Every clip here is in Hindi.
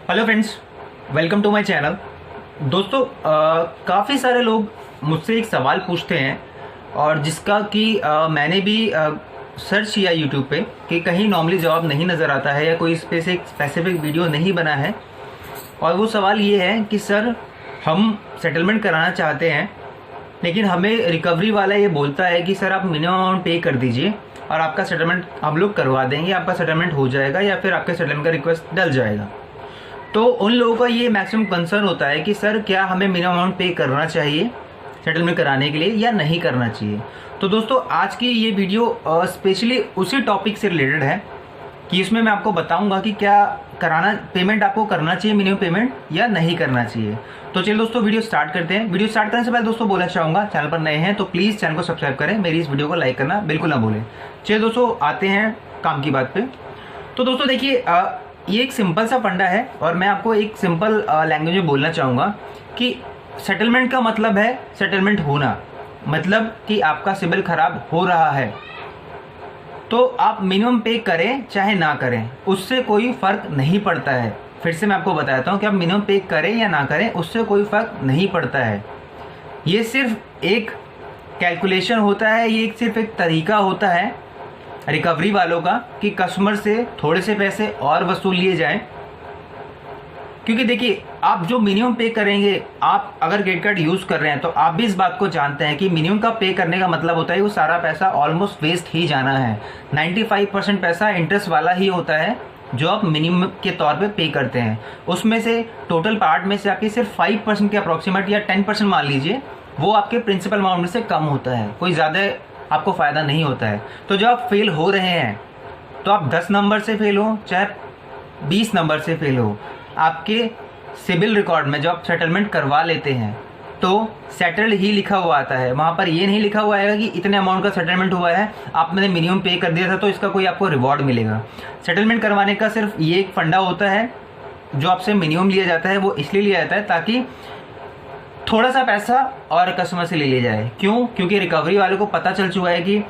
Hello friends, welcome to my channel. दोस्तों, काफ़ी सारे लोग मुझसे एक सवाल पूछते हैं और जिसका कि मैंने भी सर्च किया यूट्यूब पे कि कहीं नॉर्मली जवाब नहीं नज़र आता है या कोई इस पे से एक स्पेसिफिक वीडियो नहीं बना है। और वो सवाल ये है कि सर, हम सेटलमेंट कराना चाहते हैं लेकिन हमें रिकवरी वाला ये बोलता है कि सर आप मिनिमम अमाउंट पे कर दीजिए और आपका सेटलमेंट हम लोग करवा देंगे, आपका सेटलमेंट हो जाएगा या फिर आपके सेटलमेंट का रिक्वेस्ट डल जाएगा। तो उन लोगों का ये मैक्सिमम कंसर्न होता है कि सर क्या हमें मिनिमम अमाउंट पे करना चाहिए सेटलमेंट कराने के लिए या नहीं करना चाहिए। तो दोस्तों, आज की ये वीडियो स्पेशली उसी टॉपिक से रिलेटेड है कि इसमें मैं आपको बताऊंगा कि क्या पेमेंट आपको करना चाहिए मिनिमम पेमेंट या नहीं करना चाहिए। तो चलिए दोस्तों, वीडियो स्टार्ट करते हैं। वीडियो स्टार्ट करने से पहले दोस्तों बोलना चाहूँगा, चैनल पर नए हैं तो प्लीज़ चैनल को सब्सक्राइब करें, मेरी इस वीडियो को लाइक करना बिल्कुल ना भूलें। चलिए दोस्तों, आते हैं काम की बात पे। तो दोस्तों देखिए, ये एक सिंपल सा फंडा है और मैं आपको एक सिंपल लैंग्वेज में बोलना चाहूँगा कि सेटलमेंट का मतलब है सेटलमेंट होना, मतलब कि आपका सिबिल खराब हो रहा है तो आप मिनिमम पे करें चाहे ना करें, उससे कोई फ़र्क नहीं पड़ता है। फिर से मैं आपको बताता हूँ कि आप मिनिमम पे करें या ना करें, उससे कोई फ़र्क नहीं पड़ता है। ये सिर्फ एक कैलकुलेशन होता है, ये सिर्फ एक तरीका होता है रिकवरी वालों का कि कस्टमर से थोड़े से पैसे और वसूल लिए जाएं। क्योंकि देखिए, आप जो मिनिमम पे करेंगे, आप अगर क्रेडिट कार्ड यूज़ कर रहे हैं तो आप भी इस बात को जानते हैं कि मिनिमम का पे करने का मतलब होता है वो सारा पैसा ऑलमोस्ट वेस्ट ही जाना है। 95% पैसा इंटरेस्ट वाला ही होता है जो आप मिनिमम के तौर पे करते हैं। उसमें से टोटल पार्ट में से आपकी सिर्फ 5% के अप्रॉक्सीमेट या 10% मान लीजिए, वो आपके प्रिंसिपल अमाउंट में से कम होता है, कोई ज़्यादा आपको फ़ायदा नहीं होता है। तो जब आप फेल हो रहे हैं तो आप 10 नंबर से फेल हो चाहे 20 नंबर से फेल हो, आपके सिबिल रिकॉर्ड में जब आप सेटलमेंट करवा लेते हैं तो सेटल्ड ही लिखा हुआ आता है। वहाँ पर ये नहीं लिखा हुआ आएगा कि इतने अमाउंट का सेटलमेंट हुआ है, आपने मिनिमम पे कर दिया था तो इसका कोई आपको रिवॉर्ड मिलेगा। सेटलमेंट करवाने का सिर्फ ये एक फंडा होता है, जो आपसे मिनिमम लिया जाता है वो इसलिए लिया जाता है ताकि थोड़ा सा पैसा और कस्टमर से ले लिया जाए। क्यों? क्योंकि रिकवरी वालों को पता चल चुका है कि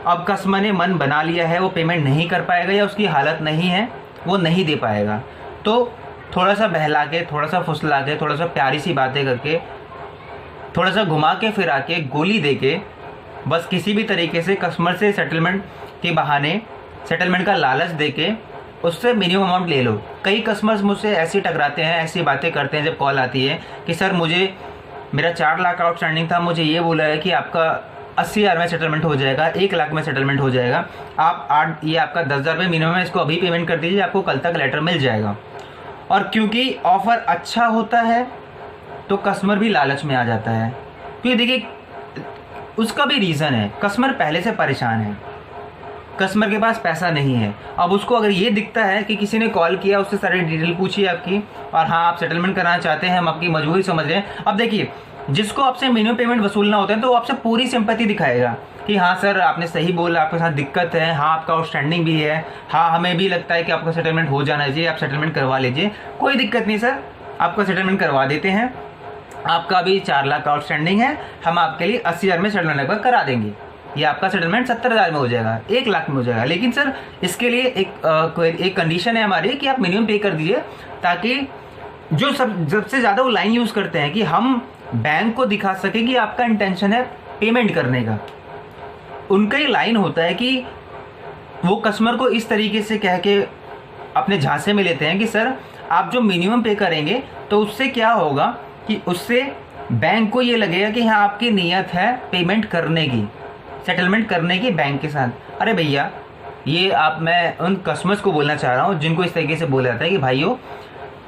अब कस्टमर ने मन बना लिया है, वो पेमेंट नहीं कर पाएगा या उसकी हालत नहीं है, वो नहीं दे पाएगा। तो थोड़ा सा बहला के, थोड़ा सा फुसला के, थोड़ा सा प्यारी सी बातें करके, थोड़ा सा घुमा के फिरा के, गोली दे के, बस किसी भी तरीके से कस्टमर से सेटलमेंट के बहाने सेटलमेंट का लालच दे के उससे मिनिमम अमाउंट ले लो। कई कस्टमर्स मुझसे ऐसे टकराते हैं, ऐसी बातें करते हैं जब कॉल आती है कि सर मेरा 4 लाख आउटस्टैंडिंग था, मुझे ये बोला है कि आपका 80,000 में सेटलमेंट हो जाएगा, 1 लाख में सेटलमेंट हो जाएगा, ये आपका 10,000 रुपये मिनिमम है, इसको अभी पेमेंट कर दीजिए, आपको कल तक लेटर मिल जाएगा। और क्योंकि ऑफ़र अच्छा होता है तो कस्टमर भी लालच में आ जाता है। क्योंकि देखिए, उसका भी रीज़न है, कस्टमर पहले से परेशान है, कस्टमर के पास पैसा नहीं है। अब उसको अगर ये दिखता है कि किसी ने कॉल किया, उससे सारी डिटेल पूछी आपकी और हाँ आप सेटलमेंट कराना चाहते हैं, हम आपकी मजबूरी समझ रहे हैं। अब देखिए, जिसको आपसे मिनिमम पेमेंट वसूलना होता है तो वो आपसे पूरी सिंपैथी दिखाएगा कि हाँ सर आपने सही बोला, आपके साथ दिक्कत है, हाँ आपका आउटस्टैंडिंग भी है, हाँ हमें भी लगता है कि आपका सेटलमेंट हो जाना चाहिए, आप सेटलमेंट करवा लीजिए, कोई दिक्कत नहीं सर, आपका सेटलमेंट करवा देते हैं, आपका अभी 4 लाख आउटस्टैंडिंग है, हम आपके लिए 80,000 में सेटलमेंट करा देंगे, ये आपका सेटलमेंट 70,000 में हो जाएगा, 1 लाख में हो जाएगा। लेकिन सर इसके लिए एक कंडीशन है हमारी कि आप मिनिमम पे कर दीजिए, ताकि जो सबसे ज़्यादा वो लाइन यूज़ करते हैं कि हम बैंक को दिखा सके कि आपका इंटेंशन है पेमेंट करने का। उनका ये लाइन होता है कि वो कस्टमर को इस तरीके से कह के अपने झांसे में लेते हैं कि सर आप जो मिनिमम पे करेंगे तो उससे क्या होगा कि उससे बैंक को ये लगेगा कि हाँ आपकी नीयत है पेमेंट करने की, सेटलमेंट करने की बैंक के साथ। अरे भैया, ये मैं उन कस्टमर्स को बोलना चाह रहा हूँ जिनको इस तरीके से बोला जाता है कि भाइयों,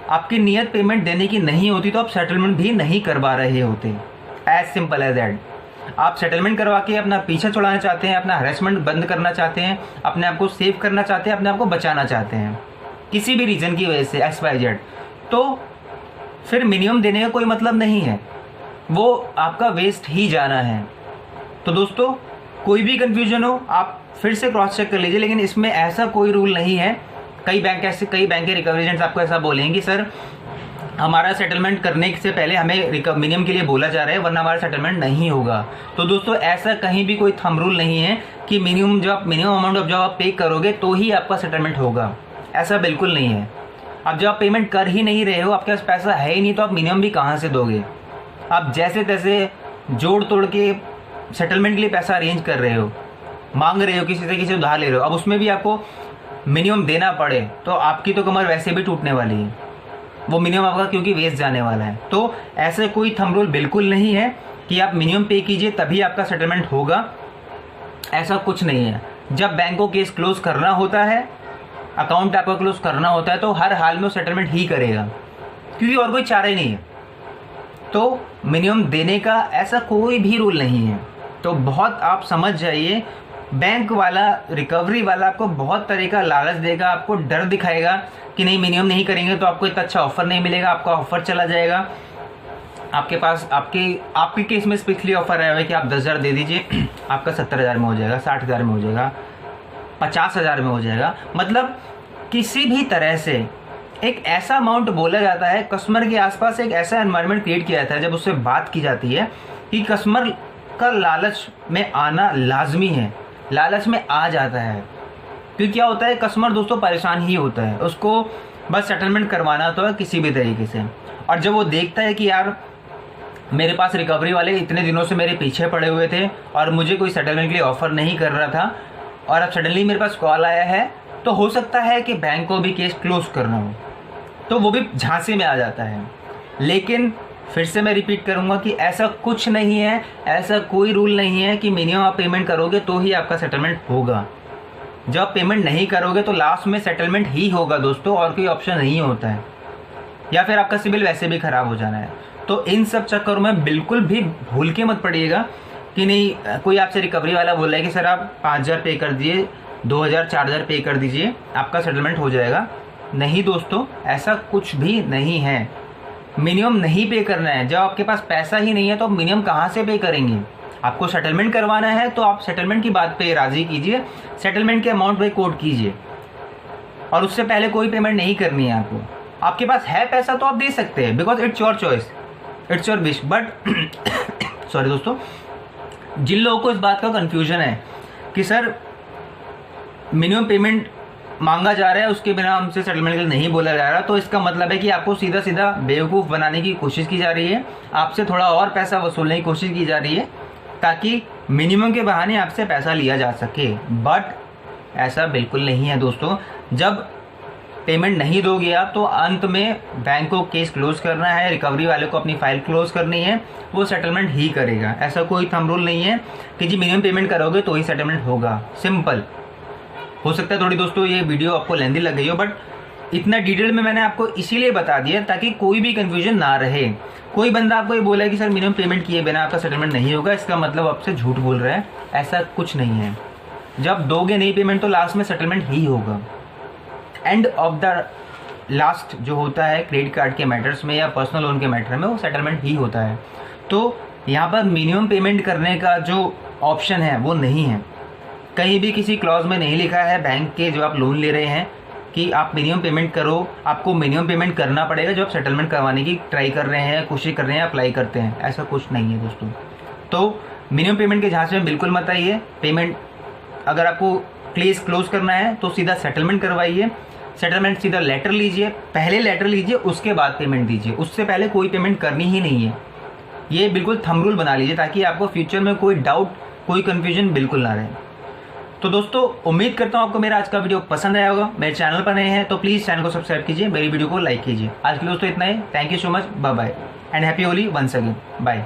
आपकी नीयत पेमेंट देने की नहीं होती तो आप सेटलमेंट भी नहीं करवा रहे होते। As simple as that. आप सेटलमेंट करवा के अपना पीछा छुड़ाना चाहते हैं, अपना हरेसमेंट बंद करना चाहते हैं, अपने आप को सेव करना चाहते हैं, अपने आप को बचाना चाहते हैं किसी भी रीज़न की वजह से XYZ, तो फिर मिनिमम देने का कोई मतलब नहीं है, वो आपका वेस्ट ही जाना है। तो दोस्तों, कोई भी कन्फ्यूजन हो आप फिर से क्रॉस चेक कर लीजिए, लेकिन इसमें ऐसा कोई रूल नहीं है। कई बैंक के रिकवरी एजेंट्स आपको ऐसा बोलेंगे कि सर हमारा सेटलमेंट करने से पहले हमें मिनिमम के लिए बोला जा रहा है वरना हमारा सेटलमेंट नहीं होगा। तो दोस्तों, ऐसा कहीं भी कोई थंब रूल नहीं है कि मिनिमम अमाउंट जब आप पे करोगे तो ही आपका सेटलमेंट होगा, ऐसा बिल्कुल नहीं है। अब जब आप पेमेंट कर ही नहीं रहे हो, आपके पास पैसा है ही नहीं, तो आप मिनिमम भी कहाँ से दोगे? आप जैसे तैसे जोड़ तोड़ के सेटलमेंट के लिए पैसा अरेंज कर रहे हो, मांग रहे हो, किसी से किसी उधार ले रहे हो, अब उसमें भी आपको मिनिमम देना पड़े तो आपकी तो कमर वैसे भी टूटने वाली है, वो मिनिमम आपका क्योंकि वेस्ट जाने वाला है। तो ऐसे कोई थंब रूल बिल्कुल नहीं है कि आप मिनिमम पे कीजिए तभी आपका सेटलमेंट होगा, ऐसा कुछ नहीं है। जब बैंक को केस क्लोज करना होता है, अकाउंट आपका क्लोज करना होता है, तो हर हाल में वो सेटलमेंट ही करेगा, क्योंकि और कोई चारा ही नहीं है। तो मिनिमम देने का ऐसा कोई भी रूल नहीं है। तो बहुत आप समझ जाइए, बैंक वाला, रिकवरी वाला आपको बहुत तरह का लालच देगा, आपको डर दिखाएगा कि नहीं मिनिमम नहीं करेंगे तो आपको इतना अच्छा ऑफर नहीं मिलेगा, आपका ऑफर चला जाएगा। आपके पास आपके केस में स्पेशली ऑफर आया हुआ है कि आप 10,000 दे दीजिए, आपका 70,000 में हो जाएगा, 60,000 में हो जाएगा, 50,000 में हो जाएगा। मतलब किसी भी तरह से एक ऐसा अमाउंट बोला जाता है, कस्टमर के आसपास एक ऐसा एनवायरनमेंट क्रिएट किया जाता है जब उससे बात की जाती है कि कस्टमर का लालच में आना लाजमी है, लालच में आ जाता है। क्योंकि क्या होता है, कस्टमर दोस्तों परेशान ही होता है, उसको बस सेटलमेंट करवाना होता है किसी भी तरीके से। और जब वो देखता है कि यार मेरे पास रिकवरी वाले इतने दिनों से मेरे पीछे पड़े हुए थे और मुझे कोई सेटलमेंट के लिए ऑफर नहीं कर रहा था, और अब सडनली मेरे पास कॉल आया है, तो हो सकता है कि बैंक को भी केस क्लोज करना हो, तो वो भी झांसे में आ जाता है। लेकिन फिर से मैं रिपीट करूंगा कि ऐसा कुछ नहीं है, ऐसा कोई रूल नहीं है कि मिनिमम आप पेमेंट करोगे तो ही आपका सेटलमेंट होगा। जब पेमेंट नहीं करोगे तो लास्ट में सेटलमेंट ही होगा दोस्तों, और कोई ऑप्शन नहीं होता है, या फिर आपका सिबिल वैसे भी खराब हो जाना है। तो इन सब चक्करों में बिल्कुल भी भूल के मत पड़िएगा कि नहीं कोई आपसे रिकवरी वाला बोल रहा है कि सर आप 5,000 पे कर दिए, 2,000 4,000 पे कर दीजिए, आपका सेटलमेंट हो जाएगा। नहीं दोस्तों, ऐसा कुछ भी नहीं है। मिनिमम नहीं पे करना है। जब आपके पास पैसा ही नहीं है तो मिनिमम कहाँ से पे करेंगे? आपको सेटलमेंट करवाना है तो आप सेटलमेंट की बात पे राजी कीजिए, सेटलमेंट के अमाउंट पे कोट कीजिए, और उससे पहले कोई पेमेंट नहीं करनी है आपको। आपके पास है पैसा तो आप दे सकते हैं, because it's your choice, it's your wish. But sorry दोस्तों, जिन लोगों को इस बात का कन्फ्यूजन है कि सर मिनिमम पेमेंट मांगा जा रहा है, उसके बिना हमसे सेटलमेंट के लिए नहीं बोला जा रहा, तो इसका मतलब है कि आपको सीधा सीधा बेवकूफ़ बनाने की कोशिश की जा रही है, आपसे थोड़ा और पैसा वसूलने की कोशिश की जा रही है ताकि मिनिमम के बहाने आपसे पैसा लिया जा सके। बट ऐसा बिल्कुल नहीं है दोस्तों। जब पेमेंट नहीं दोगे आप तो अंत में बैंक को केस क्लोज करना है, रिकवरी वाले को अपनी फाइल क्लोज करनी है, वो सेटलमेंट ही करेगा। ऐसा कोई थंब रूल नहीं है कि जी मिनिमम पेमेंट करोगे तो ही सेटलमेंट होगा। सिंपल। हो सकता है थोड़ी दोस्तों ये वीडियो आपको लेंदी लग गई हो, बट इतना डिटेल में मैंने आपको इसीलिए बता दिया ताकि कोई भी कंफ्यूजन ना रहे। कोई बंदा आपको ये बोला कि सर मिनिमम पेमेंट किए बिना आपका सेटलमेंट नहीं होगा, इसका मतलब आपसे झूठ बोल रहा है। ऐसा कुछ नहीं है। जब दोगे नहीं पेमेंट तो लास्ट में सेटलमेंट ही होगा। एंड ऑफ द लास्ट जो होता है क्रेडिट कार्ड के मैटर्स में या पर्सनल लोन के मैटर में, वो सेटलमेंट ही होता है। तो यहाँ पर मिनिमम पेमेंट करने का जो ऑप्शन है वो नहीं है, कहीं भी किसी क्लॉज में नहीं लिखा है बैंक के जो आप लोन ले रहे हैं कि आप मिनिमम पेमेंट करो, आपको मिनिमम पेमेंट करना पड़ेगा जब आप सेटलमेंट करवाने की ट्राई कर रहे हैं, कोशिश कर रहे हैं, अप्लाई करते हैं। ऐसा कुछ नहीं है दोस्तों। तो मिनिमम पेमेंट के झांसे में बिल्कुल मत आइए। पेमेंट अगर आपको केस क्लोज करना है तो सीधा सेटलमेंट करवाइए, सेटलमेंट सीधा लेटर लीजिए, पहले लेटर लीजिए उसके बाद पेमेंट दीजिए, उससे पहले कोई पेमेंट करनी ही नहीं है। ये बिल्कुल थंब रूल बना लीजिए ताकि आपको फ्यूचर में कोई डाउट, कोई कन्फ्यूजन बिल्कुल ना रहे। तो दोस्तों उम्मीद करता हूँ आपको मेरा आज का वीडियो पसंद आया होगा। मेरे चैनल पर नए हैं तो प्लीज़ चैनल को सब्सक्राइब कीजिए, मेरी वीडियो को लाइक कीजिए। आज के लिए दोस्तों इतना ही। Thank you so much, bye bye and happy Holi once again. Bye.